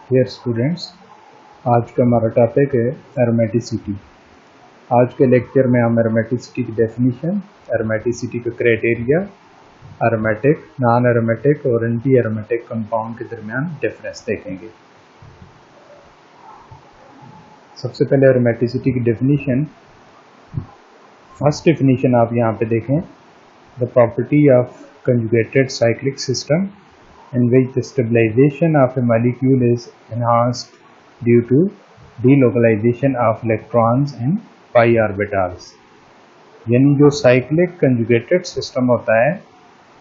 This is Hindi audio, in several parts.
डियर स्टूडेंट्स, आज का हमारा टॉपिक है एरोमेटिसिटी। आज के लेक्चर में हम एरोमेटिसिटी की डेफिनेशन, एरोमेटिसिटी का क्राइटेरिया, एरोमेटिक, नॉन एरोमेटिक और एंटी एरोमेटिक कंपाउंड के दरमियान डिफरेंस देखेंगे। सबसे पहले एरोमेटिसिटी की डेफिनेशन। फर्स्ट डेफिनेशन आप यहाँ पे देखें, the property of conjugated cyclic system in which the stabilization of a molecule is enhanced due to delocalization of electrons in pi orbitals। यानी जो साइक्लिक कंजुगेटेड सिस्टम होता है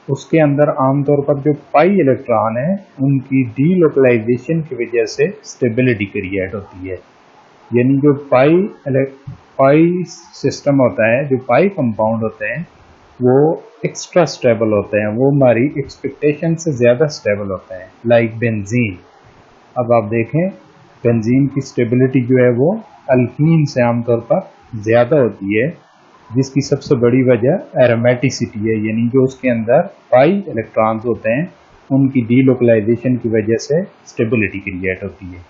उसके अंदर आमतौर पर जो पाई इलेक्ट्रॉन है उनकी डीलोकलाइजेशन की वजह से स्टेबिलिटी क्रिएट होती है। यानी जो पाई सिस्टम होता है, जो पाई कंपाउंड होते हैं वो एक्स्ट्रा स्टेबल होते हैं, वो हमारी एक्सपेक्टेशन से ज़्यादा स्टेबल होते हैं। Like benzene. अब आप देखें, बेंजीन की स्टेबिलिटी जो है वो अल्कीन से आमतौर पर ज़्यादा होती है, जिसकी सबसे बड़ी वजह एरोमेटिसिटी है। यानी जो उसके अंदर पाई इलेक्ट्रॉन्स होते हैं उनकी डीलोकलाइजेशन की वजह से स्टेबिलिटी क्रिएट होती है।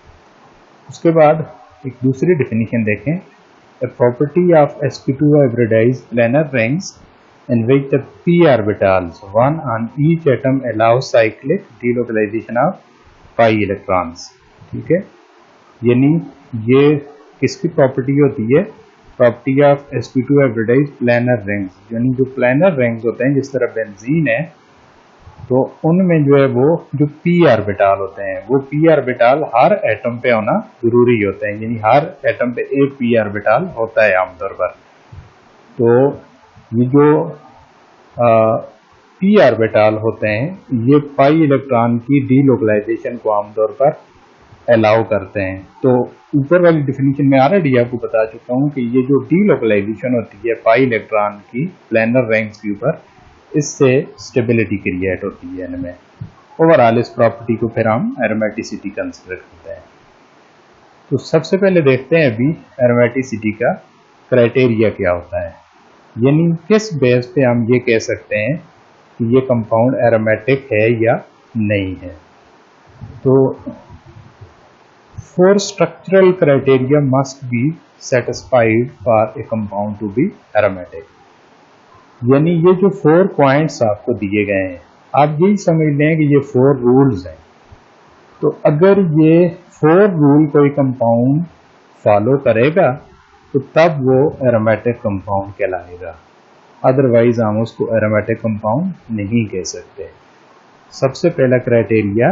उसके बाद एक दूसरी डेफिनेशन देखें, a property of sp2 hybridized planar rings in which the p orbitals, one on each atom, allow cyclic delocalization of pi electrons। ठीक है, यानी ये किसकी प्रॉपर्टी होती है? Property of sp2 hybridized planar rings। यानी जो प्लानर रिंग्स होते हैं, जिस तरह बेंजीन है, तो उनमें जो है वो जो p ऑर्बिटाल होते हैं, वो p ऑर्बिटाल हर एटम पे होना जरूरी होते हैं। यानी हर एटम पे एक p ऑर्बिटाल होता है आमतौर पर। तो ये जो p ऑर्बिटाल होते हैं ये पाई इलेक्ट्रॉन की डीलोकलाइजेशन को आमतौर पर अलाउ करते हैं। तो ऊपर वाली डेफिनेशन में ऑलरेडी आपको बता चुका हूँ कि ये जो डीलोकलाइजेशन होती है पाई इलेक्ट्रॉन की प्लानर रैंक्स के ऊपर, इससे स्टेबिलिटी क्रिएट होती है इनमें। ओवरऑल इस प्रॉपर्टी को फिर हम एरोमेटिसिटी कंसिडर करते हैं। तो सबसे पहले देखते हैं अभी एरोमेटिसिटी का क्राइटेरिया क्या होता है, यानी किस बेस पे हम ये कह सकते हैं कि ये कंपाउंड एरोमेटिक है या नहीं है। तो 4 structural criteria must be satisfied for a compound to be aromatic. यानी ये जो 4 पॉइंट्स आपको दिए गए हैं, आप यही समझ लें कि ये 4 रूल्स हैं। तो अगर ये 4 रूल कोई कंपाउंड फॉलो करेगा तो तब वो एरोमेटिक कंपाउंड कहलाएगा, अदरवाइज हम उसको एरोमेटिक कंपाउंड नहीं कह सकते। सबसे पहला क्राइटेरिया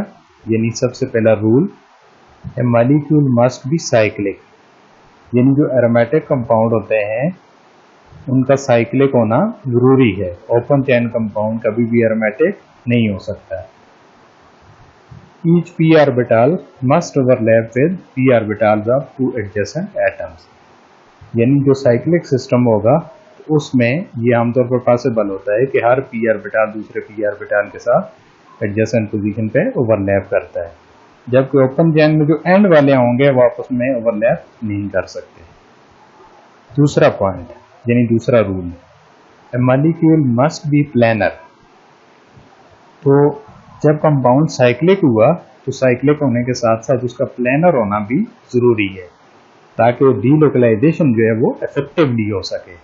यानी सबसे पहला rule, a molecule must be cyclic. यानी जो एरोमेटिक कंपाउंड होते हैं उनका साइक्लिक होना जरूरी है। ओपन चेन कंपाउंड कभी भी एरोमेटिक नहीं हो सकता। Each p orbital must overlap with p orbitals of 2 adjacent atoms. यानी जो साइक्लिक सिस्टम होगा उसमें ये आमतौर पर पॉसिबल होता है कि हर p ऑर्बिटल दूसरे p ऑर्बिटल के साथ एडजेसेंट पोजीशन पे ओवरलैप करता है, जबकि ओपन चेन में जो एंड वाले होंगे वो आपस में ओवरलैप नहीं कर सकते। दूसरा पॉइंट यानी दूसरा rule, a molecule must be planar. तो जब कंपाउंड साइक्लिक हुआ तो साइक्लिक होने के साथ साथ उसका प्लानर होना भी जरूरी है, ताकि डीलोकलाइजेशन जो है वो इफेक्टिवली हो सके।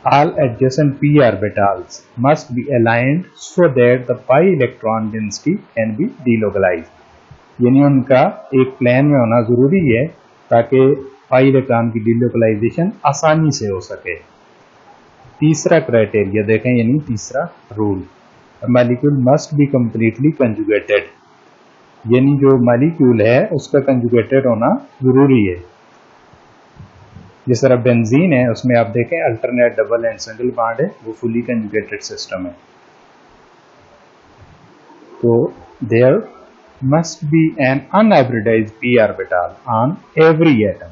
All adjacent p orbitals must be aligned so that the pi electron density can be delocalized। यानी उनका एक प्लेन में होना जरूरी है ताकि पाई इलेक्ट्रॉन की डीलोकलाइजेशन आसानी से हो सके। तीसरा क्राइटेरिया देखें, यानी तीसरा rule, molecule must be completely conjugated. यानी जो मॉलिक्यूल है उसका कंजुगेटेड होना जरूरी है। जिस तरह बेंजीन है उसमें आप देखें alternate, double and single bond है, वो फुली कंजुगेटेड सिस्टम है। तो there must be an unhybridised p orbital on every atom.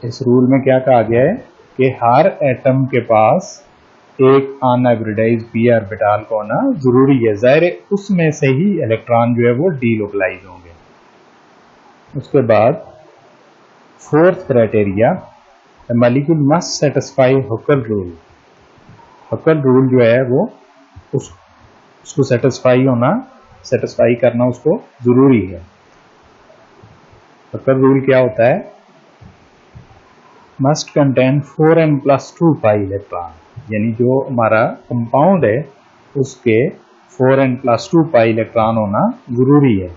इस रूल में क्या कहा गया है कि हर एटम के पास एक अनहाइब्रिडाइज्ड p ऑर्बिटल का होना जरूरी है। जाहिर है उसमें से ही इलेक्ट्रॉन जो है वो डीलोकलाइज होंगे। उसके बाद fourth criteria, molecule must satisfy हकल rule. हकल rule जो है वो उसको सेटिस्फाई करना उसको जरूरी है। हक्कर रूल क्या होता है? Must contain 4n+2 pi electron, यानी जो हमारा कंपाउंड है उसके 4n+2 पाई इलेक्ट्रॉन होना जरूरी है।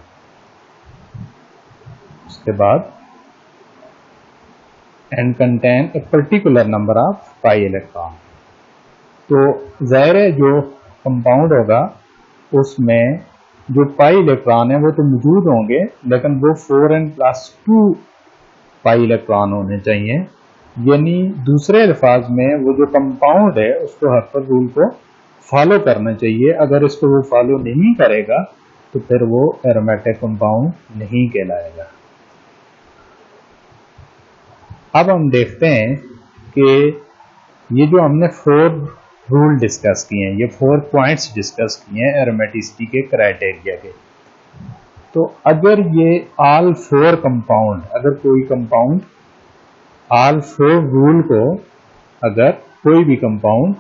उसके बाद and contain a particular number of pi electron. तो जाहिर है जो कंपाउंड होगा उसमें जो पाई इलेक्ट्रॉन है वो तो मौजूद होंगे, लेकिन वो 4n+2 पाई इलेक्ट्रॉन होने चाहिए। यानी दूसरे अल्फाज में वो जो कंपाउंड है उसको हक्कर रूल को फॉलो करना चाहिए। अगर इसको वो फॉलो नहीं करेगा तो फिर वो एरोमेटिक कंपाउंड नहीं कहलाएगा। अब हम देखते हैं कि ये जो हमने 4 रूल डिस्कस किए हैं, ये 4 पॉइंट्स डिस्कस किए हैं एरोमेटिसिटी के क्राइटेरिया के। तो अगर ये ऑल 4 कंपाउंड, अगर कोई कंपाउंड ऑल 4 रूल को, अगर कोई भी कंपाउंड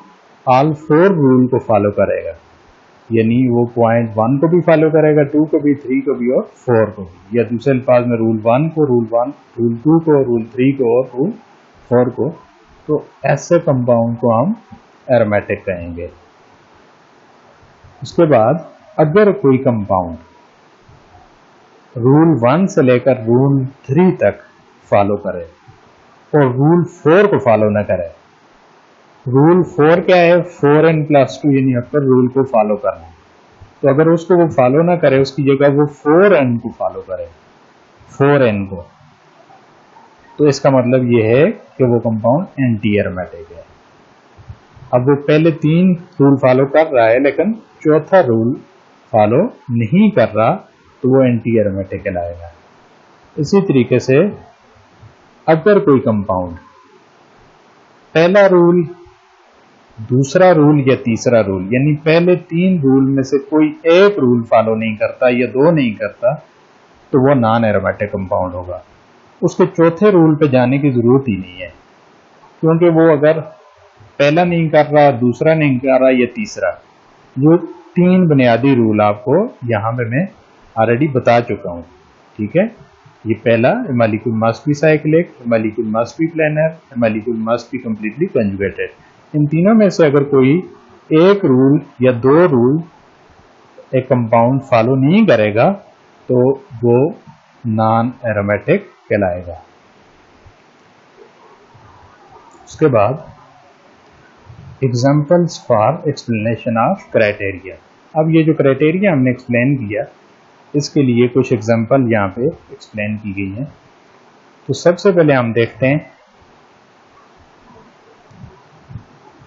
ऑल 4 रूल को फॉलो करेगा, यानी वो पॉइंट 1 को भी फॉलो करेगा, 2 को भी, 3 को भी और 4 को भी, या दूसरे अल्फाज में रूल 1 को, रूल 2 को, रूल 3 को और रूल 4 को, तो ऐसे कंपाउंड को हम एरोमेटिक कहेंगे। उसके बाद अगर कोई कंपाउंड रूल 1 से लेकर रूल 3 तक फॉलो करे और रूल 4 को फॉलो न करे, रूल 4 क्या है? 4n+2 यानी हक्कर रूल को फॉलो करना। तो अगर उसको वो फॉलो ना करे, उसकी जगह वो 4n को फॉलो करे, 4n को, तो इसका मतलब ये है कि वो कंपाउंड एंटी एरोमेटिक है। अब वो पहले 3 रूल फॉलो कर रहा है लेकिन चौथा रूल फॉलो नहीं कर रहा, तो वो एंटी एरोमेटिक कहलाएगा। इसी तरीके से अगर कोई कंपाउंड पहला रूल, दूसरा रूल या तीसरा रूल, यानी पहले 3 रूल में से कोई एक रूल फॉलो नहीं करता या 2 नहीं करता, तो वो नॉन एरोमेटिक कंपाउंड होगा। उसको चौथे रूल पे जाने की जरूरत ही नहीं है, क्योंकि वो अगर पहला नहीं कर रहा, दूसरा नहीं कर रहा या तीसरा, जो 3 बुनियादी रूल आपको यहाँ पे मैं ऑलरेडी बता चुका हूँ। ठीक है, ये पहला, molecule must be cyclic, molecule must be planar, molecule must be completely conjugated. इन तीनों में से अगर कोई एक रूल या 2 रूल एक कंपाउंड फॉलो नहीं करेगा तो वो नॉन एरोमेटिक कहलाएगा। उसके बाद examples for explanation of criteria. अब ये जो क्राइटेरिया हमने एक्सप्लेन किया, इसके लिए कुछ एग्जाम्पल यहाँ पे एक्सप्लेन की गई है। तो सबसे पहले हम देखते हैं,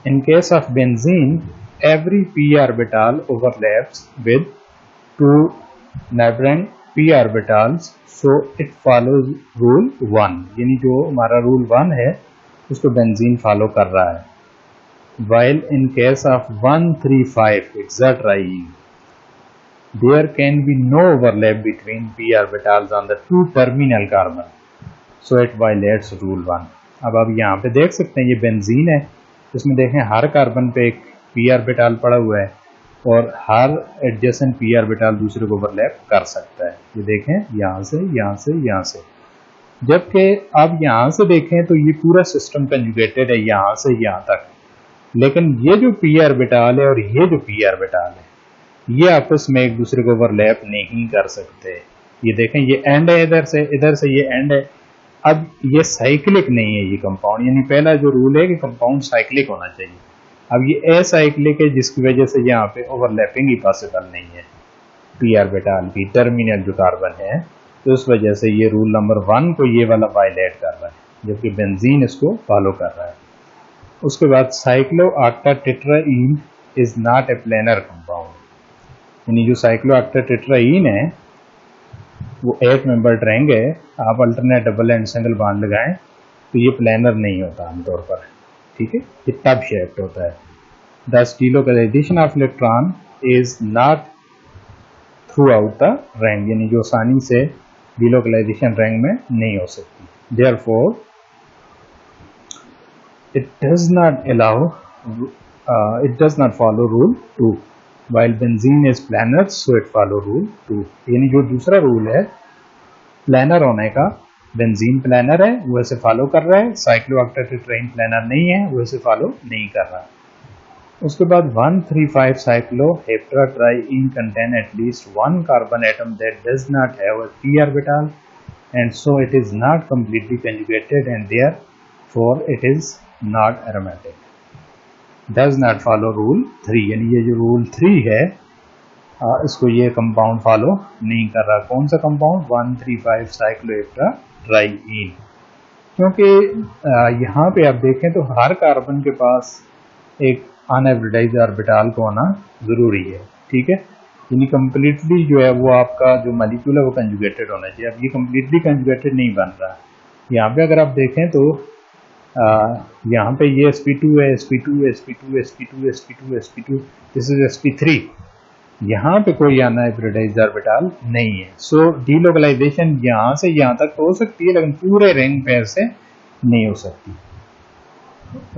in case of benzene every p orbital overlaps with 2 neighboring p orbitals, so it follows rule 1, यानी जो हमारा रूल 1 है उसको बेंजीन फॉलो कर रहा है। while in case of 1,3,5 hexatriene there can be no overlap between p orbitals on the 2 terminal carbon, so it violates rule 1। अब आप यहाँ पे देख सकते हैं ये बेंजीन है, इसमें देखें हर कार्बन पे एक पी ऑर्बिटल पड़ा हुआ है और हर एडजेसेंट पी ऑर्बिटल दूसरे को ओवरलैप कर सकता है। ये देखें यहाँ से, यहाँ से, यहाँ से। जबकि अब यहाँ से देखें तो ये पूरा सिस्टम कंजुगेटेड है यहाँ से यहाँ तक, लेकिन ये जो पी ऑर्बिटल है और ये जो पी ऑर्बिटल है ये आपस में एक दूसरे को ओवरलैप नहीं कर सकते। ये देखें ये एंड है, इधर से ये एंड है। अब ये साइक्लिक नहीं है ये कंपाउंड, यानी पहला जो रूल है कि कंपाउंड साइक्लिक होना चाहिए। अब ये असाइक्लिक है जिसकी वजह से यहाँ पे ओवरलैपिंग ही पॉसिबल नहीं है पी ऑर्बिटल की टर्मिनल जो कार्बन है, तो उस वजह से ये रूल नंबर 1 को ये वाला वायलेट कर रहा है, जबकि बेंजीन इसको फॉलो कर रहा है। उसके बाद cyclooctatetraene is not a planar compound, यानी जो साइक्लोऑक्टाटेट्राईन है वो 8 मेंबर रिंग है, आप alternate double and single bond लगाएं तो ये प्लेनर नहीं होता आमतौर पर। ठीक है, ये टब शेप्ड होता है। The delocalisation of electron is not through out the ring, यानी जो आसानी से डिलोकलाइजेशन रिंग में नहीं हो सकती। Therefore it does not follow rule 2, while benzene is planar so it follow rule 2, यानी जो दूसरा रूल है प्लानर होने का, बेंजीन प्लानर है वो ऐसे फॉलो कर रहा है, साइक्लोऑक्टेट्राईन प्लानर नहीं है वो ऐसे फॉलो नहीं कर रहा। उसके बाद 135 cycloheptatryene contain at least one carbon atom that does not have a p orbital and so it is not completely conjugated and therefore it is not aromatic. Does not follow rule 3, यानी ये जो रूल 3 है इसको ये कंपाउंड फॉलो नहीं कर रहा। कौन सा कंपाउंड? 135 cycloheptatryene। क्योंकि यहाँ पे आप देखें तो हर कार्बन के पास एक अनहाइब्रिडाइज्ड ऑर्बिटल को होना ज़रूरी है, ठीक है। यानी कम्प्लीटली जो है वो आपका जो मॉलिक्यूल है वो कंजुगेटेड होना चाहिए। अब ये कम्प्लीटली कंजुगेटेड नहीं बन रहा। यहाँ पे अगर आप देखें तो यहाँ पे ये sp2 है, sp2 sp2 sp2 sp2 sp2, this is sp3। यहाँ पे कोई अनहाइब्रिडाइज्ड ऑर्बिटल नहीं है। सो डीलोकलाइजेशन यहाँ से यहाँ तक तो हो सकती है लेकिन पूरे रिंग पेयर से नहीं हो सकती।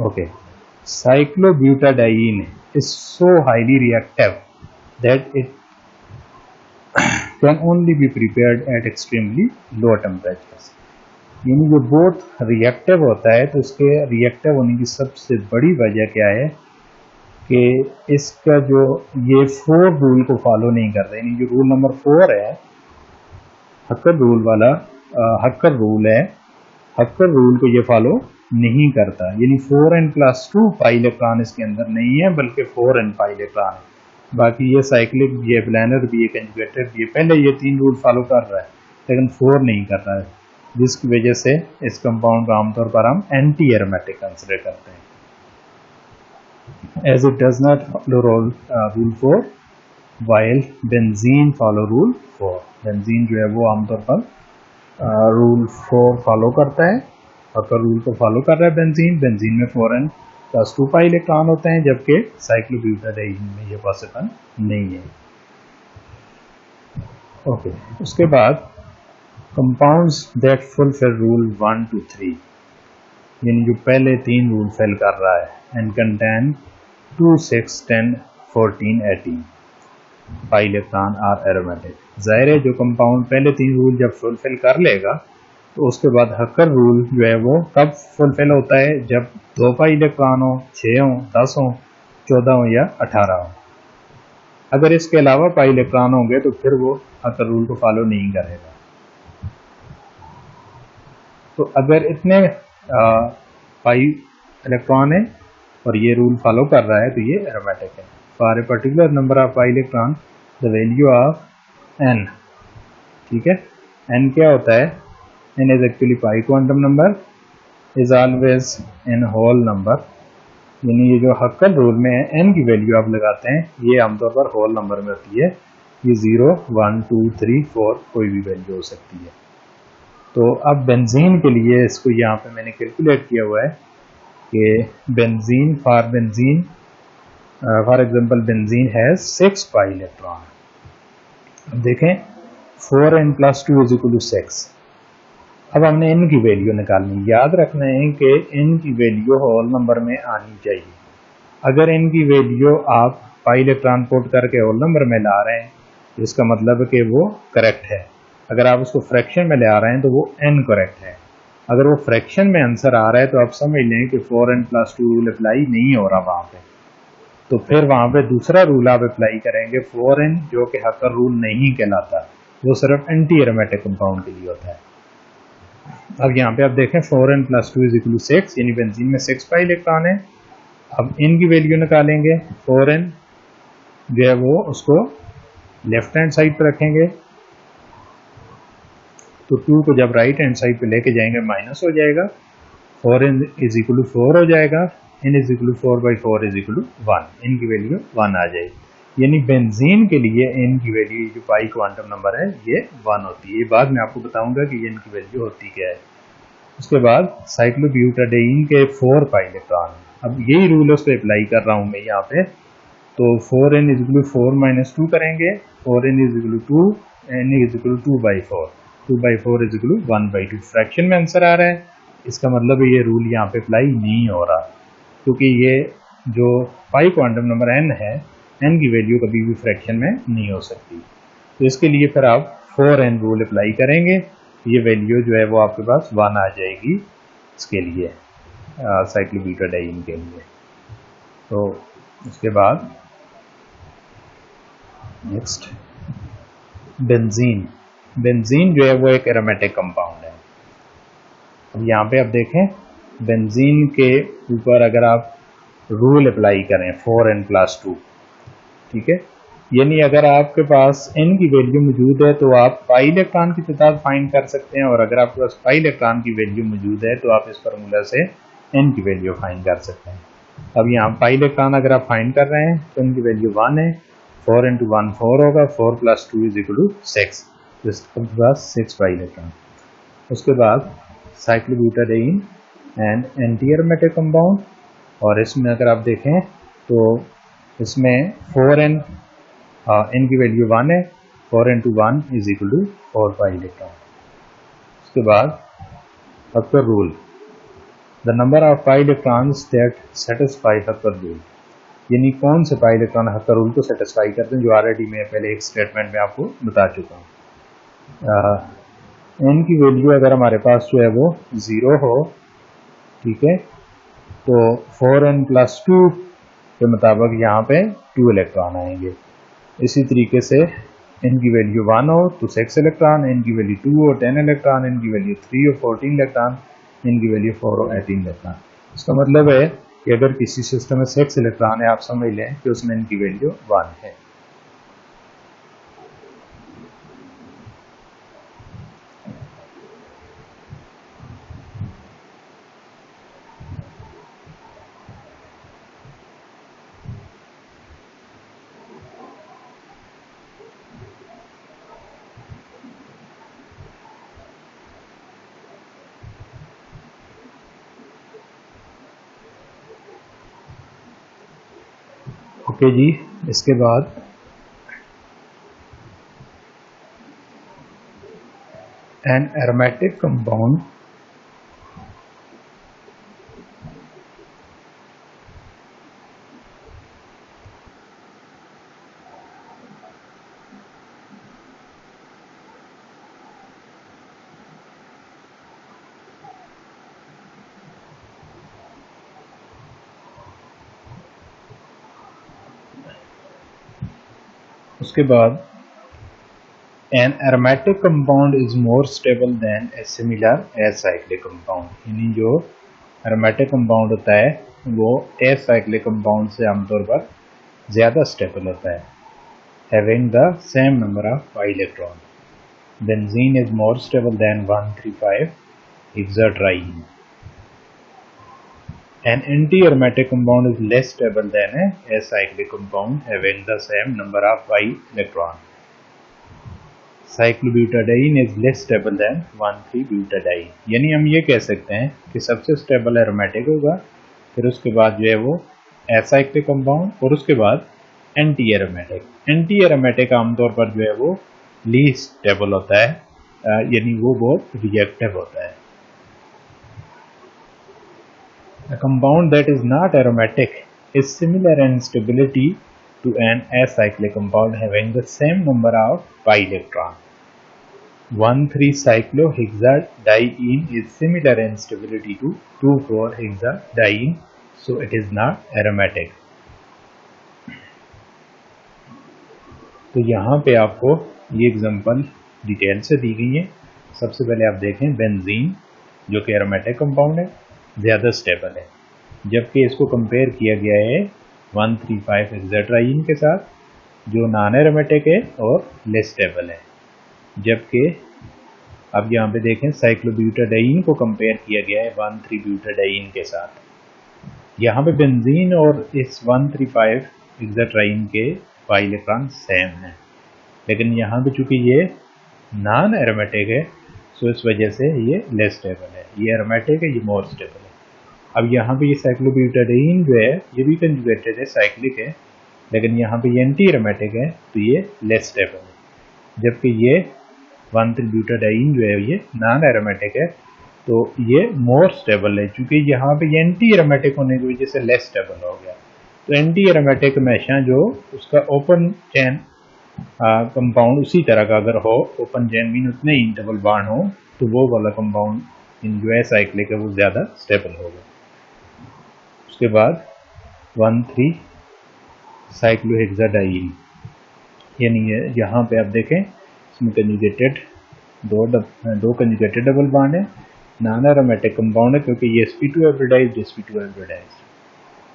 Okay, cyclobutadiene is so highly reactive that it can only be prepared at extremely low temperatures। यानी जो बहुत रिएक्टिव होता है तो उसके रिएक्टिव होने की सबसे बड़ी वजह क्या है कि इसका जो ये 4 रूल को फॉलो नहीं करता। यानी जो रूल नंबर 4 है हक्कर रूल वाला, हक्कर रूल है, हक्कर रूल को ये फॉलो नहीं करता। यानी 4n+2 पाई इलेक्ट्रॉन इसके अंदर नहीं है बल्कि 4n पाई इलेक्ट्रॉन है। बाकी ये साइक्लिक भी है, प्लानर भी है, कंजुगेटेड भी है, पहले ये 3 रूल फॉलो कर रहा है लेकिन 4 नहीं कर रहा है, जिसकी वजह से इस कंपाउंड को आमतौर पर हम एंटी एरोमेटिक कंसिडर करते हैं। As it does not follow rule 4 while benzene follow rule 4। Benzene जो है वो आमतौर पर रूल 4 फॉलो करता है, हक्कर रूल को फॉलो कर रहा है बेंजीन। बेंजीन में 4n+2 पाई इलेक्ट्रॉन होते हैं जबकि साइक्लोब्यूटाडाइन में ये पॉसिबल नहीं है। ओके, उसके बाद compounds that fulfil rule 1 to 3, यानी जो पहले 3 रूल फिल कर रहा है and contain 2, 6, 10, 14, 18 pi electron are aromatic. जाहिर है जो कंपाउंड पहले 3 रूल जब फुलफिल कर लेगा तो उसके बाद हक्कर रूल जो है वो कब फुलफिल होता है? जब 2 पाई इलेक्ट्रॉन हो, 6 हो, 10 हो, 14 हो या 18 हो। अगर इसके अलावा पाई इलेक्ट्रॉन होंगे तो फिर वो हक्कर रूल को फॉलो नहीं करेगा। तो अगर इतने पाई इलेक्ट्रॉन है और ये रूल फॉलो कर रहा है तो ये एरोमेटिक है। For a particular number of pi electron the value of n, ठीक है, n क्या होता है? n is actually pi quantum number is always in whole number। यानी ये जो हक्कर रूल में है n की वैल्यू आप लगाते हैं ये आमतौर पर होल नंबर में होती है। ये 0, 1, 2, 3, 4 कोई भी वैल्यू हो सकती है। तो अब बेंजीन के लिए इसको यहाँ पे मैंने कैलकुलेट किया हुआ है कि benzene for example benzene has 6 pi electron. अब देखें 4n+2 = 6। अब हमने n की वैल्यू निकालनी। याद रखना है कि n की वैल्यू होल नंबर में आनी चाहिए। अगर n की वैल्यू आप पाई इलेक्ट्रॉन पुट करके होल नंबर में ला रहे हैं तो इसका मतलब है कि वो करेक्ट है। अगर आप उसको फ्रैक्शन में ले आ रहे हैं तो वो n करेक्ट है। अगर वो फ्रैक्शन में आंसर आ रहा है तो आप समझ लें कि 4n+2 रूल अप्लाई नहीं हो रहा वहाँ पे। तो फिर वहाँ पे दूसरा रूल आप अप्लाई करेंगे 4n, जो कि हक्कर रूल नहीं कहलाता, वो सिर्फ एंटी एरोमेटिक कंपाउंड के लिए होता है। अब यहाँ पे आप देखें 4n+2 = 6, यानी बेंजीन में 6 पाई इलेक्ट्रॉन है। अब n की वैल्यू निकालेंगे। 4n जो है वो उसको लेफ्ट हैंड साइड पर रखेंगे तो 2 को जब राइट हैंड साइड पे लेके जाएंगे माइनस हो जाएगा। 4n = 4 हो जाएगा। n = 4/4 = 1। n की वैल्यू 1 आ जाएगी। यानी बेंजीन के लिए n की वैल्यू जो पाई क्वांटम नंबर है ये 1 होती है। ये बाद में आपको बताऊंगा कि n की वैल्यू होती क्या है। उसके बाद साइक्लोब्यूटाडाइन के 4 पाई इलेक्ट्रॉन। अब यही रूल उस पर अप्लाई कर रहा हूँ मैं यहाँ पे। तो 4n = 4 - 2 करेंगे। 4n = 2, n = 2/4, 2/4 = 1/2। फ्रैक्शन में आंसर आ रहा है, इसका मतलब ये रूल यहाँ पे अप्लाई नहीं हो रहा क्योंकि ये जो पाई क्वांटम नंबर n है, n की वैल्यू कभी भी फ्रैक्शन में नहीं हो सकती। तो इसके लिए फिर आप 4n रूल अप्लाई करेंगे। ये वैल्यू जो है वो आपके पास 1 आ जाएगी इसके लिए, साइक्लोब्यूटाडाइन के लिए। तो उसके बाद नेक्स्ट बेंजीन। बेंजीन जो है वो एक एरोमेटिक कंपाउंड है। अब यहाँ पे आप देखें, बेंजीन के ऊपर अगर आप रूल अप्लाई करें 4n+2, ठीक है, यानी अगर आपके पास n की वैल्यू मौजूद है तो आप पाई इलेक्ट्रॉन की तादाद फाइंड कर सकते हैं, और अगर आपके पास पाई इलेक्ट्रॉन की वैल्यू मौजूद है तो आप इस फार्मूला से n की वैल्यू फाइंड कर सकते हैं। अब यहाँ पाई इलेक्ट्रॉन अगर आप फाइंड कर रहे हैं तो n की वैल्यू 1 है, 4 × 1 4 होगा, 4 + 2 = 6, तो इसके पास 6 पाई इलेक्ट्रॉन। उसके बाद cyclobutadiene and anti aromatic compound, और इसमें अगर आप देखें तो इसमें 4n की वैल्यू 1 है, 4 × 1 = 4 पाई इलेक्ट्रॉन। उसके बाद Huckel rule, the number of pi electrons that satisfy Huckel rule, यानी कौन से पाई इलेक्ट्रॉन हकर रूल को सेटिस्फाई करते हैं, जो ऑलरेडी मैं पहले एक स्टेटमेंट में आपको बता चुका हूँ। n की वैल्यू अगर हमारे पास जो है वो 0 हो, ठीक है, तो 4n+2 के मुताबिक यहाँ पे 2 इलेक्ट्रॉन आएंगे। इसी तरीके से n की वैल्यू 1 हो तो 6 इलेक्ट्रॉन, n की वैल्यू 2 हो 10 इलेक्ट्रॉन, n की वैल्यू 3 हो 14 इलेक्ट्रॉन, n की वैल्यू 4 हो 18 इलेक्ट्रॉन। इसका मतलब है कि अगर किसी सिस्टम में 6 इलेक्ट्रॉन है, आप समझ लें कि उसमें n की वैल्यू 1 है। ओके जी, इसके बाद एन एरोमेटिक कंपाउंड उसके बाद an aromatic compound is more stable then a similar acyclic compound, यानी जो एरोमेटिक कंपाउंड होता है वो एसाइक्लिक कंपाउंड से आमतौर पर ज़्यादा स्टेबल होता है, having the same number of pi electron. Benzene is more stable then 135 हेक्साट्राईन। An anti-aromatic compound is less stable than a acyclic compound having the same number of pi electron. Cyclobutadiene is less stable than 1,3-butadiene. यानी हम ये कह सकते हैं कि सबसे स्टेबल एरोमेटिक होगा, फिर उसके बाद जो है वो एसाइक्लिक कंपाउंड, और उसके बाद एंटी एरोमेटिक। एंटी एरोमेटिक आमतौर पर जो है वो लीस्ट स्टेबल होता है, यानी वो बहुत रिएक्टिव होता है। A compound that is not aromatic is similar in stability to an acyclic compound having the same number of pi electron. 1,3-cyclohexadiene is similar in stability to 2,4-hexadiene, so it is not aromatic. तो यहाँ पे आपको ये एग्जांपल डिटेल से दी गई है। सबसे पहले आप देखें बेंजीन, जो कि एरोमेटिक कंपाउंड है, ज़्यादा स्टेबल है, जबकि इसको कंपेयर किया गया है 135 हेक्साट्राईन के साथ, जो नॉन एरोमेटिक है और लेस स्टेबल है। जबकि अब यहाँ पे देखें साइक्लोब्यूटाडाइन को कंपेयर किया गया है 1,3-ब्यूटाडाइन के साथ। यहाँ पे बेंजीन और इस 135 हेक्साट्राईन के पाई इलेक्ट्रॉन सेम हैं, लेकिन यहाँ पे चूँकि ये नॉन एरोमेटिक है, सो इस वजह से ये लेस स्टेबल है। ये एरोमेटिक है, ये मोर स्टेबल है। अब यहाँ पे ये साइक्लोब्यूटाडाइन जो है ये भी कंजुगेटेड है, साइक्लिक है, लेकिन यहाँ पे ये एंटी एरोमेटिक है, तो ये लेस स्टेबल है। जबकि ये 1,3-ब्यूटाडाइन जो है ये नॉन एरोमेटिक है, तो ये मोर स्टेबल है, चूँकि यहाँ पे ये एंटी एरोमेटिक होने की वजह से लेस स्टेबल हो गया। तो एंटी एरोमेटिक हमेशा जो उसका ओपन चेन कंपाउंड उसी तरह का अगर हो, ओपन चेन मीन उतने ही डबल बॉन्ड हो, तो वो वाला कंपाउंड इन जो है साइक्लिक है वो ज़्यादा स्टेबल होगा। उसके बाद 1,3 साइक्लोहेक्साडाइन, यानी यहाँ पे आप देखें इसमें कंजुगेटेड दो कंजुगेटेड डबल बॉन्ड है, नॉन एरोमेटिक कंपाउंड है क्योंकि ये sp2 हाइब्रिडाइज्ड sp2 हाइब्रिडाइज्ड,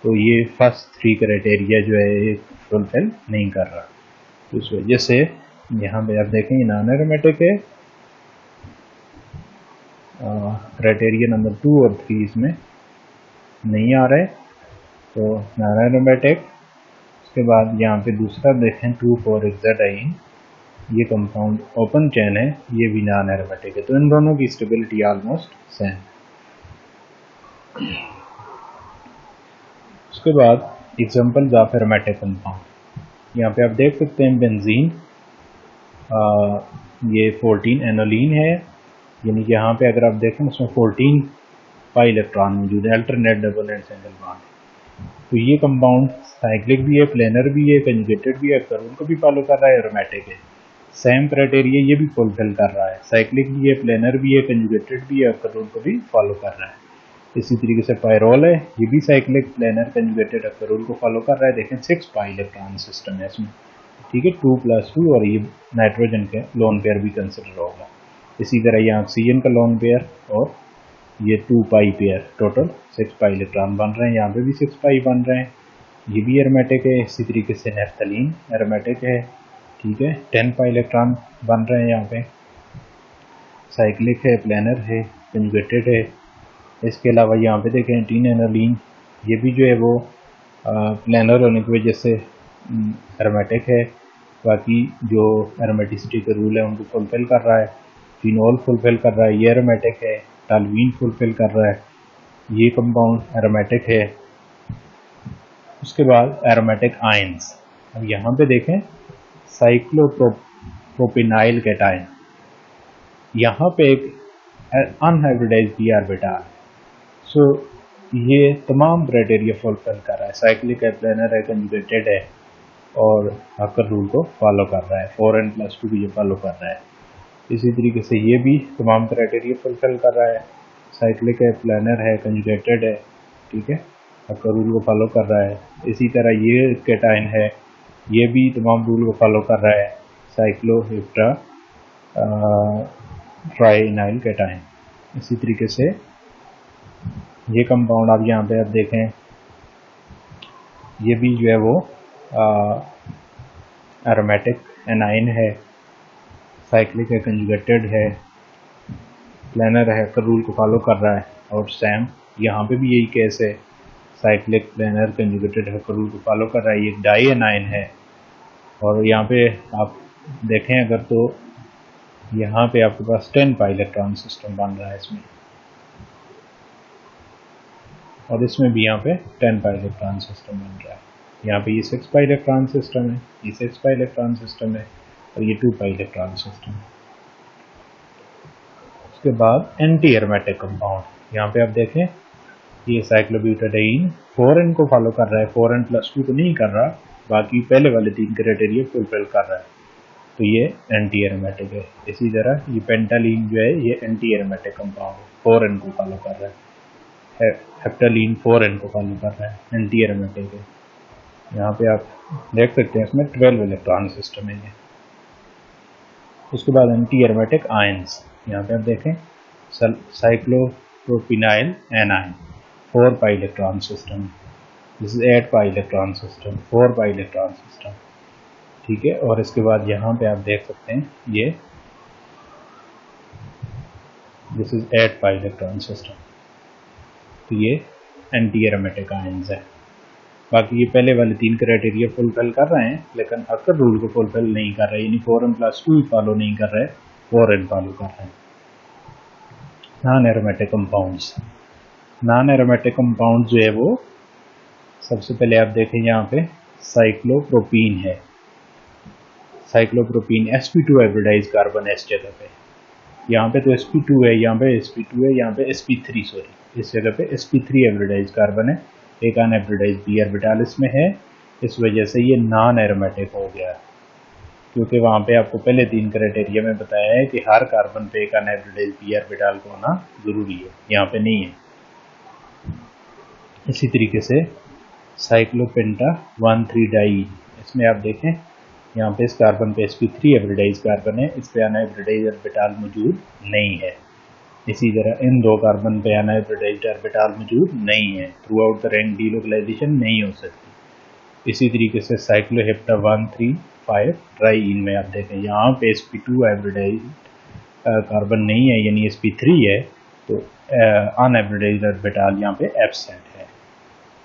तो ये फर्स्ट 3 क्राइटेरिया जो है फुलफिल नहीं कर रहा, तो इस वजह से यहाँ पे आप देखें ये नॉन एरोमेटिक है। क्राइटेरिया नंबर 2 और 3 इसमें नहीं आ रहा है, तो नॉन एरोमेटिक। उसके बाद यहाँ पे दूसरा देखें 2,4-हेक्साडाइन, ये कंपाउंड ओपन चेन है, ये भी नॉन एरोमेटिक है, तो इन दोनों की स्टेबिलिटी ऑलमोस्ट सेम। उसके बाद एग्जांपल्स ऑफ एरोमेटिक कंपाउंड, यहाँ पे आप देख सकते हैं बेंजीन, ये 14 एनोलीन है, यानी कि यहाँ पे अगर आप देखें उसमें 14 पाई इलेक्ट्रॉन मौजूद है, alternate double and single bond. तो ये कंपाउंड साइक्लिक भी है, प्लेनर भी है, कंजुगेटेड भी है, करोल को भी फॉलो कर रहा है, एरोमेटिक है। सेम क्राइटेरिया ये भी फुलफिल कर रहा है, साइक्लिक भी है, प्लेनर भी है, कंजुगेटेड भी है और करोल को भी फॉलो कर रहा है। इसी तरीके से पायरोल है, ये भी साइक्लिक, प्लेनर, कंजुगेटेड और करोल को फॉलो कर रहा है। देखें 6 पाई इलेक्ट्रॉन सिस्टम है इसमें, ठीक है, 2+2, और ये नाइट्रोजन के लोन पेयर भी कंसिडर होगा। इसी तरह यहाँ ऑक्सीजन का लोन पेयर और ये 2 पाई पेयर, टोटल 6 पाई इलेक्ट्रॉन बन रहे हैं। यहाँ पे भी 6 पाई बन रहे हैं, ये भी एरोमेटिक है। इसी तरीके से नेफ्थलीन एरोमेटिक है, ठीक है, 10 पाई इलेक्ट्रॉन बन रहे हैं यहाँ पे, साइक्लिक है, प्लेनर है, कंजुगेटेड है। इसके अलावा यहाँ पे देखें 10 एनोलीन, ये भी जो है वो प्लेनर होने की वजह से एरोमेटिक है, बाकी जो एरोमेटिसिटी के रूल है उनको फुलफिल कर रहा है। फिनोल फुलफिल कर रहा है, ये एरोमेटिक है। टालवीन फुलफिल कर रहा है, ये कंपाउंड एरोमेटिक है। उसके बाद एरोमेटिक आयंस, अब यहाँ पे देखें साइक्लोप्रोपिनाइल कैटायन, यहाँ पे एक अनहाइब्रिडाइज्ड पी ऑर्बिटल, सो ये तमाम क्राइटेरिया फुलफिल कर रहा है, साइक्लिक है, प्लेनर है, कंजुगेटेड है और हकर रूल को फॉलो कर रहा है, 4n+2 भी ये फॉलो कर रहा है। इसी तरीके से ये भी तमाम क्राइटेरिया फुलफिल कर रहा है, साइक्लिक है, प्लेनर है, कंजुगेटेड है, ठीक है, हकर रूल को फॉलो कर रहा है। इसी तरह ये कैटायन है, ये भी तमाम रूल को फॉलो कर रहा है, साइक्लोहेक्सा ट्राइनाइल कैटायन। इसी तरीके से ये कंपाउंड आप यहाँ पे आप देखें, ये भी जो है वो एरोमेटिक एनाइन है, साइक्लिक है, कंजुगेटेड है, प्लेनर है, कर रूल को फॉलो कर रहा है। और सेम यहाँ पे भी यही केस है, साइक्लिक, प्लेनर, कंजुगेटेड है, कर रूल को फॉलो कर रहा है। ये डाई एनाइन है और यहाँ पे आप देखें अगर तो यहाँ पे आपके पास 10 पाई इलेक्ट्रॉन सिस्टम बन रहा है इसमें, और इसमें भी यहाँ पे 10 पाई इलेक्ट्रॉन सिस्टम बन रहा है। यहाँ पे ये 6 पाई इलेक्ट्रॉन सिस्टम है, ये 6 पाई इलेक्ट्रॉन सिस्टम है और ये 2 पाई इलेक्ट्रॉन सिस्टम है। उसके बाद एंटी एरोमेटिक कंपाउंड, यहाँ पे आप देखें ये साइक्लोब्यूटाडीन 4n को फॉलो कर रहा है, 4n+2 को नहीं कर रहा, बाकी पहले वाले 3 क्राइटेरिया फुलफिल कर रहा है, तो ये एंटी एरोमेटिक है। इसी तरह ये पेंटालीन जो है ये एंटी एरोमेटिक कंपाउंड है, 4n को फॉलो कर रहा है। हेप्टालीन 4n को फॉलो कर रहा है, एंटी एरोमेटिक है। यहाँ पे आप देख सकते हैं इसमें 12 इलेक्ट्रॉन सिस्टम है ये। उसके बाद एंटी एरोमेटिक आयंस, यहाँ पे आप देखें cyclopropenyl anion 4 pi electron system, this is 8 pi electron system, 4 pi electron system, ठीक है। और इसके बाद यहाँ पे आप देख सकते हैं ये this is 8 pi electron system, तो ये एंटी एरोमेटिक आयंस है। बाकी ये पहले वाले 3 क्राइटेरिया फुलफिल कर रहे हैं लेकिन हकर रूल को फुलफिल नहीं कर रहे, यानी 4n+2 फॉलो नहीं कर रहे, 4n फॉलो कर रहे हैं। Non aromatic compounds, non aromatic compound जो है वो सबसे पहले आप देखें यहाँ पे साइक्लोप्रोपीन है, साइक्लोप्रोपीन sp2 हाइब्रिडाइज कार्बन इस जगह पे, यहाँ पे तो sp2 है, यहाँ पे sp2 है, यहाँ पे sp3, सॉरी इस जगह पे sp3 हाइब्रिडाइज कार्बन है, एक अनहाइब्रिडाइज p ऑर्बिटल इसमें है, इस वजह से ये नॉन एरोमेटिक हो गया। क्योंकि वहाँ पे आपको पहले 3 क्राइटेरिया में बताया है कि हर कार्बन पे एक अनहाइब्रिडाइज्ड पी ऑर्बिटल को होना ज़रूरी है, यहाँ पे नहीं है। इसी तरीके से साइक्लोपेंटा 1,3 डाई, इसमें आप देखें यहाँ पे इस कार्बन पे sp3 हाइब्रिडाइज्ड कार्बन है, इस पे अनहाइब्रिडाइज्ड ऑर्बिटल मौजूद नहीं है। इसी तरह इन 2 कार्बन पे अनहाइब्रिडाइज्ड ऑर्बिटल मौजूद नहीं है, throughout the ring delocalization नहीं हो सकती। इसी तरीके से साइक्लोहेप्टा 1,3,5 ट्राईइन में आप देखें यहाँ पे sp2 हाइब्रिडाइज्ड कार्बन नहीं है, यानी sp3 है, तो अनहाइब्रिडाइज्ड ऑर्बिटल यहाँ पे एब्सेंट है।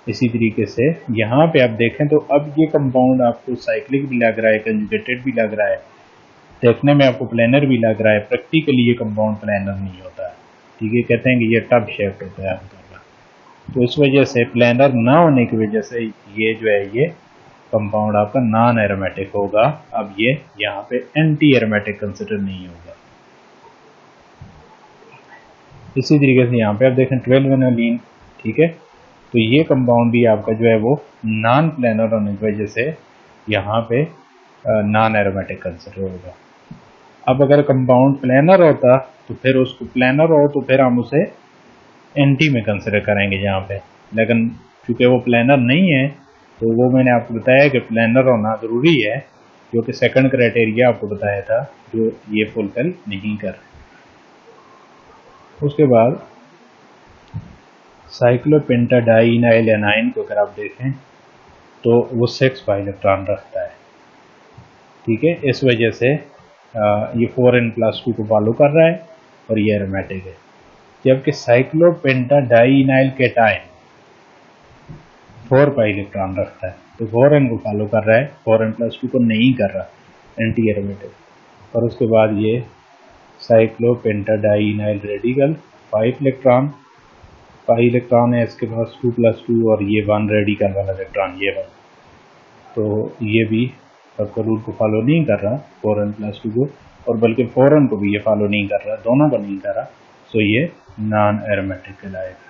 इसी तरीके से यहाँ पे आप देखें तो अब ये कंपाउंड आपको साइक्लिक भी लग रहा है, कंजुगेटेड भी लग रहा है, देखने में आपको प्लेनर भी लग रहा है, प्रैक्टिकली ये कंपाउंड प्लेनर नहीं होता है। ठीक है, कहते हैं कि ये टब शेप्ड होता है आपका, तो इस वजह से प्लेनर ना होने की वजह से ये जो है ये कंपाउंड आपका नॉन एरोमेटिक होगा। अब ये यहाँ पे एंटी एरोमेटिक कंसिडर नहीं होगा। इसी तरीके से यहाँ पे आप देखें 12 वेनोलीन, ठीक है, तो ये कंपाउंड भी आपका जो है वो नॉन प्लेनर होने की वजह से यहाँ पे नॉन एरोमेटिक कंसिडर होगा। अब अगर कंपाउंड प्लेनर होता तो फिर उसको प्लेनर हो तो फिर हम उसे एंटी में कंसिडर करेंगे यहाँ पे, लेकिन क्योंकि वो प्लेनर नहीं है तो वो मैंने आपको बताया कि प्लेनर होना ज़रूरी है, जो कि सेकंड क्राइटेरिया आपको बताया था जो ये फुलफिल नहीं कर। उसके बाद साइक्लोपेंटाडाइनाइल एनाइन को अगर आप देखें तो वो 6 पाई इलेक्ट्रॉन रखता है। ठीक है, इस वजह से ये 4n+2 को फॉलो कर रहा है और ये एरोमेटिक है। जबकि साइक्लोपेंटाडाइनाइल कैटायन 4 पाई इलेक्ट्रॉन रखता है, तो 4n को फॉलो कर रहा है, 4n+2 को नहीं कर रहा, एंटी एरोमेटिक। और उसके बाद ये cyclopentadienyl radical 5 electron, pi electron है इसके पास 2+2, और ये 1 रेडिकल वाला इलेक्ट्रॉन ये वाला, तो ये भी सबका रूल को फॉलो नहीं कर रहा 4n+2 को, और बल्कि 4n को भी ये फॉलो नहीं कर रहा, दोनों को नहीं कर रहा, तो ये नॉन एरोमेटिक कहलाएगा।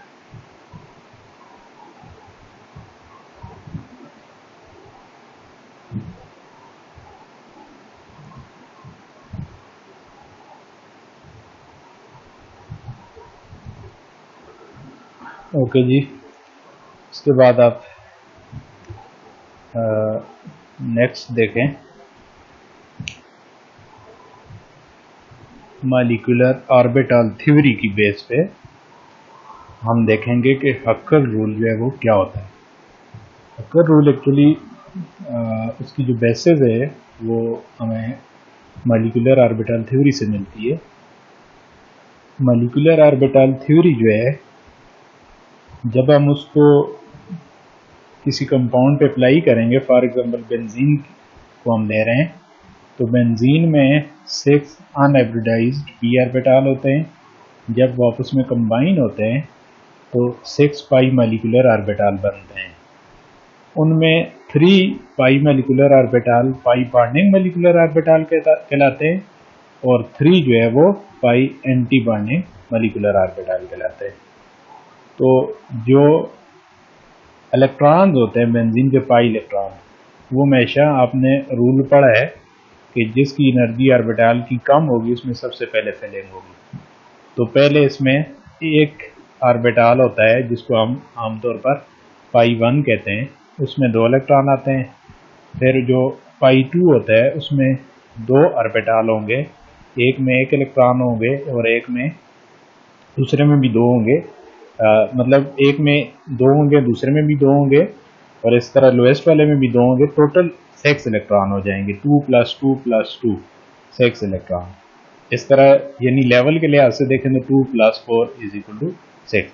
ओके जी, इसके बाद आप नेक्स्ट देखें मॉलिक्यूलर ऑर्बिटल थ्योरी की बेस पे हम देखेंगे कि हक्कर रूल जो है वो क्या होता है। हक्कर रूल एक्चुअली उसकी जो बेसिस है वो हमें मॉलिक्यूलर ऑर्बिटल थ्योरी से मिलती है। मॉलिक्यूलर ऑर्बिटल थ्योरी जो है, जब हम उसको किसी कंपाउंड पे अप्लाई करेंगे, फॉर एग्जांपल बेंजीन को हम ले रहे हैं, तो बेंजीन में 6 अनहाइब्रिडाइज्ड पी ऑर्बिटल होते हैं, जब वो आपस में कंबाइन होते हैं तो 6 पाई मॉलिक्यूलर ऑर्बिटल बनते हैं। उनमें 3 pi molecular orbital pi bonding molecular orbital कहलाते हैं, और 3 जो है वो pi antibonding molecular orbital कहलाते हैं। तो जो इलेक्ट्रॉन्स होते हैं बेंजीन के पाई इलेक्ट्रॉन, वो हमेशा आपने रूल पढ़ा है कि जिसकी एनर्जी ऑर्बिटल की कम होगी उसमें सबसे पहले फिलिंग होगी। तो पहले इसमें एक ऑर्बिटल होता है जिसको हम आमतौर पर पाई 1 कहते हैं, उसमें 2 इलेक्ट्रॉन आते हैं। फिर जो पाई 2 होता है उसमें 2 ऑर्बिटल होंगे, एक में 1 इलेक्ट्रॉन होंगे और एक में दूसरे में भी 2 होंगे, मतलब एक में 2 होंगे, दूसरे में भी 2 होंगे, और इस तरह लोएस्ट वाले में भी 2 होंगे। टोटल 6 इलेक्ट्रॉन हो जाएंगे, 2 + 2 + 2 6 इलेक्ट्रॉन। इस तरह यानी लेवल के लिहाज से देखें तो 2 + 4 = 6,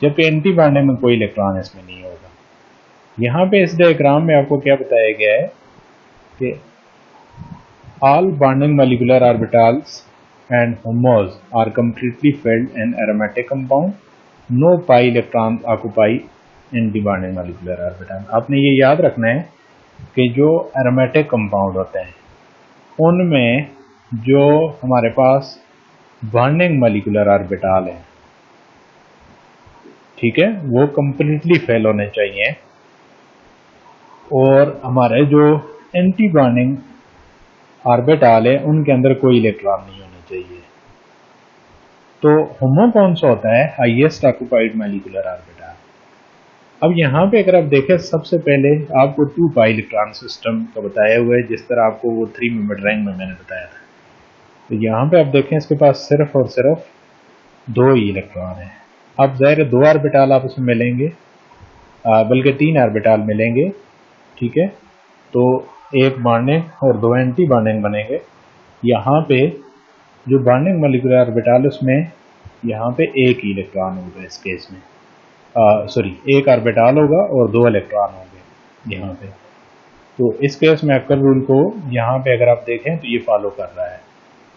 जबकि एंटी बॉन्डिंग में कोई इलेक्ट्रॉन इसमें नहीं होगा। यहाँ पे इस डायग्राम में आपको क्या बताया गया है कि all bonding molecular orbitals and homos are completely filled in aromatic compound. No pi electrons occupy anti-bonding molecular orbital. आपने ये याद रखना है कि जो aromatic compound होते हैं उनमें जो हमारे पास bonding molecular orbital है, ठीक है, वो completely fill होने चाहिए, और हमारे जो anti-bonding ऑर्बिटल है उनके अंदर कोई इलेक्ट्रॉन नहीं होने चाहिए। तो HOMO कौन सा होता है? Highest occupied molecular orbital. अब यहाँ पे अगर आप देखें, सबसे पहले आपको 2 पाई इलेक्ट्रॉन सिस्टम का बताया हुआ है, जिस तरह आपको वो 3 मेंबर रिंग में मैंने बताया था। तो यहाँ पे आप देखें इसके पास सिर्फ और सिर्फ 2 ही इलेक्ट्रॉन है। अब ज़ाहिर 2 ऑर्बिटल आपस में मिलेंगे, बल्कि 3 ऑर्बिटल मिलेंगे, ठीक है। तो एक बॉन्डिंग और 2 एंटी बॉन्डिंग बनेंगे। यहाँ पे जो बॉन्डिंग मॉलिक्यूलर ऑर्बिटल उसमें यहाँ पे एक ही इलेक्ट्रॉन होगा इस केस में, सॉरी एक ऑर्बिटल होगा और 2 इलेक्ट्रॉन होंगे यहाँ पे। तो इस केस में अक्कर रूल को यहाँ पे अगर आप देखें तो ये फॉलो कर रहा है,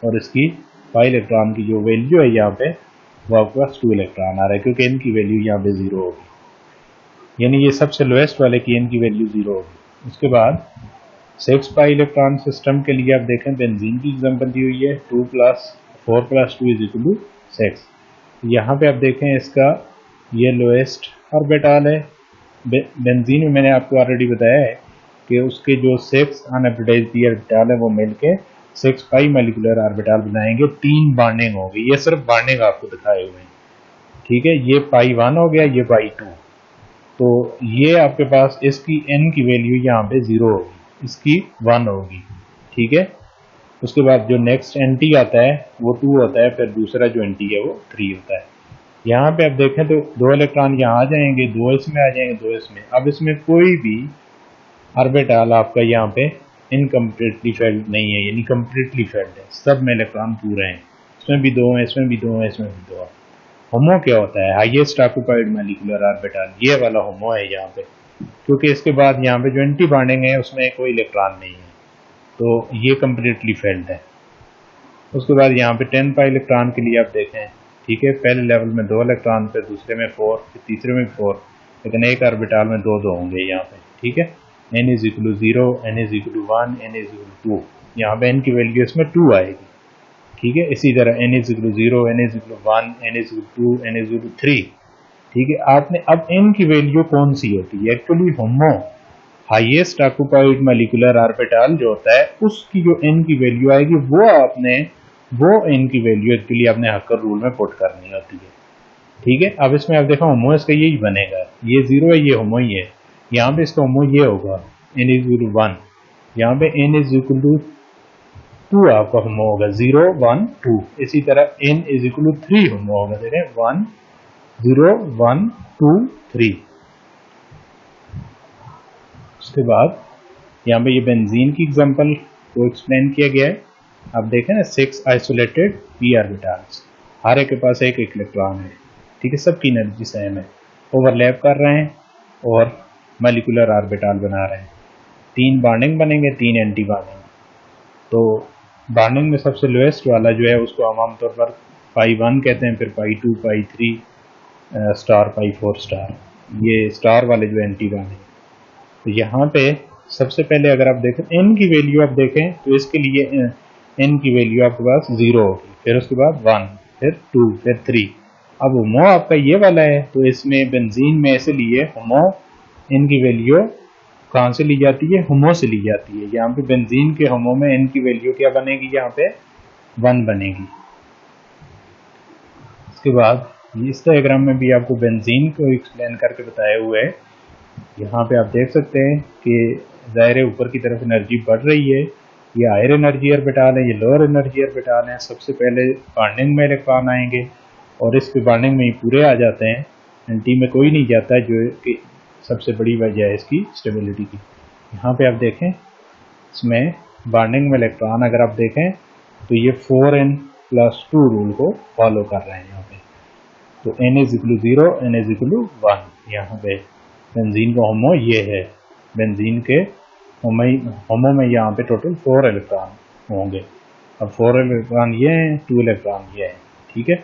और इसकी पाई इलेक्ट्रॉन की जो वैल्यू है यहाँ पे वो आपके पास 2 इलेक्ट्रॉन आ रहा है, क्योंकि इनकी वैल्यू यहाँ पे 0 होगी, यानी ये सबसे लोएस्ट वाले की इनकी वैल्यू 0 होगी। उसके बाद 6 पाई इलेक्ट्रॉन सिस्टम के लिए आप देखें बेंजीन की एग्जांपल दी हुई है, 2 + 4 + 2 = 6। यहाँ पे आप देखें इसका ये लोएस्ट ऑर्बिटल है। बेंजीन में मैंने आपको ऑलरेडी बताया है कि उसके जो 6 अनऑर्बिटाइज्ड पी ऑर्बिटल है वो मिलके 6 पाई मॉलिक्यूलर ऑर्बिटल बनाएंगे, 3 बॉन्डिंग होगी। ये सिर्फ बॉन्डिंग आपको दिखाए हुए हैं, ठीक है। ये पाई 1 हो गया, ये पाई 2। तो ये आपके पास इसकी n की वैल्यू यहाँ पे 0 होगी, इसकी 1 होगी, ठीक है। उसके बाद जो नेक्स्ट एंटी आता है वो 2 होता है, फिर दूसरा जो एंटी है वो 3 होता है। यहाँ पे आप देखें तो 2 इलेक्ट्रॉन यहाँ आ जाएंगे, 2 इसमें आ जाएंगे, 2 इसमें। अब इसमें कोई भी ऑर्बिटल आपका यहाँ पे इनकम्प्लीटली फेल्ड नहीं है, यानी कम्प्लीटली फेल्ड है, सब में इलेक्ट्रॉन पूरे हैं। इसमें भी 2 हैं, इसमें भी 2 हैं, इसमें भी 2 हैं। HOMO क्या होता है? हाईएस्ट ऑक्यूपाइड मॉलिक्यूलर ऑर्बिटल, ये वाला HOMO है यहाँ पे, क्योंकि इसके बाद यहाँ पे जो एंटी बॉन्डिंग है उसमें कोई इलेक्ट्रॉन नहीं है, तो ये कम्प्लीटली फेल्ड है। उसके बाद यहाँ पे 10 पाई इलेक्ट्रॉन के लिए आप देखें, ठीक है, पहले लेवल में 2 इलेक्ट्रॉन, फिर दूसरे में 4, फिर तीसरे में 4, लेकिन एक ऑर्बिटल में 2 होंगे यहाँ पे, ठीक है। n = 0, n = 1, n = 2। यहाँ पे n की वैल्यू इसमें 2 आएगी, ठीक है। इसी तरह n = 0, n = 1, n = 2, n = 3, ठीक है। आपने अब n की वैल्यू कौन सी होती है? Actually HOMO highest occupied molecular orbital जो होता है उसकी जो n की वैल्यू आएगी वो n की वैल्यू एक्चुअली आपने हक्कर रूल में पुट करनी होती है, ठीक है। अब इसमें आप देखो HOMO इसका यही बनेगा, ये 0 है, ये HOMO ही है। यहाँ पे इसका HOMO ये होगा, n = 1, यहाँ पे n = 2 आपका HOMO होगा, 0, 1, 2। इसी तरह n = 3 HOMO होगा, देखें 1, 0, 1, 2, 3। उसके बाद यहाँ पे ये बेंजीन की एग्जांपल को एक्सप्लेन किया गया है। आप देखें ना, 6 आइसोलेटेड p ऑर्बिटल्स, हर एक के पास एक इलेक्ट्रॉन है, ठीक है, सबकी एनर्जी सेम है, ओवरलैप कर रहे हैं और मॉलिक्यूलर ऑर्बिटल बना रहे हैं। 3 बॉन्डिंग बनेंगे, 3 एंटी बॉन्डिंग। तो बॉन्डिंग में सबसे लोएस्ट वाला जो है उसको हम आमतौर पर पाई 1 कहते हैं, फिर पाई 2, पाई 3 स्टार, पाई 4 स्टार, ये स्टार वाले जो एंटी बॉन्डिंग। तो यहाँ पे सबसे पहले अगर आप देखें n की वैल्यू आप देखें तो इसके लिए n की वैल्यू आपके पास 0 होगी, फिर उसके बाद 1, फिर 2, फिर 3। अब HOMO आपका ये वाला है, तो इसमें बेंजीन में इसलिए HOMO n की वैल्यू कहाँ से ली जाती है? HOMO से ली जाती है। यहाँ पे बेंजीन के HOMO में n की वैल्यू क्या बनेगी? यहाँ पे 1 बनेगी। इसके बाद इस डायग्राम में भी आपको बेंजीन को एक्सप्लेन करके बताए हुए है। यहाँ पे आप देख सकते हैं कि ज़ाहिर ऊपर की तरफ एनर्जी बढ़ रही है, ये हायर एनर्जी ऑर्बिटल है, ये लोअर एनर्जी ऑर्बिटल है। सबसे पहले बॉन्डिंग में इलेक्ट्रॉन आएंगे और इसके बॉन्डिंग में ही पूरे आ जाते हैं, एंटी में कोई नहीं जाता, जो कि सबसे बड़ी वजह है इसकी स्टेबिलिटी की। यहाँ पे आप देखें इसमें बॉन्डिंग में इलेक्ट्रॉन अगर आप देखें तो ये 4n+2 रूल को फॉलो कर रहे हैं यहाँ पे। तो n = 0, n = 1। यहाँ पे बेंजीन का HOMO ये है, बेंजीन के HOMO में यहाँ पे टोटल 4 इलेक्ट्रॉन होंगे। अब 4 इलेक्ट्रॉन ये हैं, 2 इलेक्ट्रॉन ये हैं, ठीक है।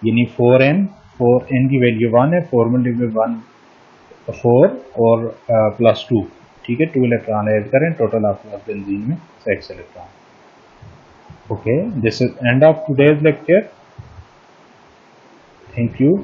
यानी 4n की वैल्यू 1 है, 4 × 1 4 और +2, ठीक है, 2 इलेक्ट्रॉन ऐड करें, टोटल आपके पास बेंजीन में 6 electron. Okay, this is end of today's lecture. Thank you.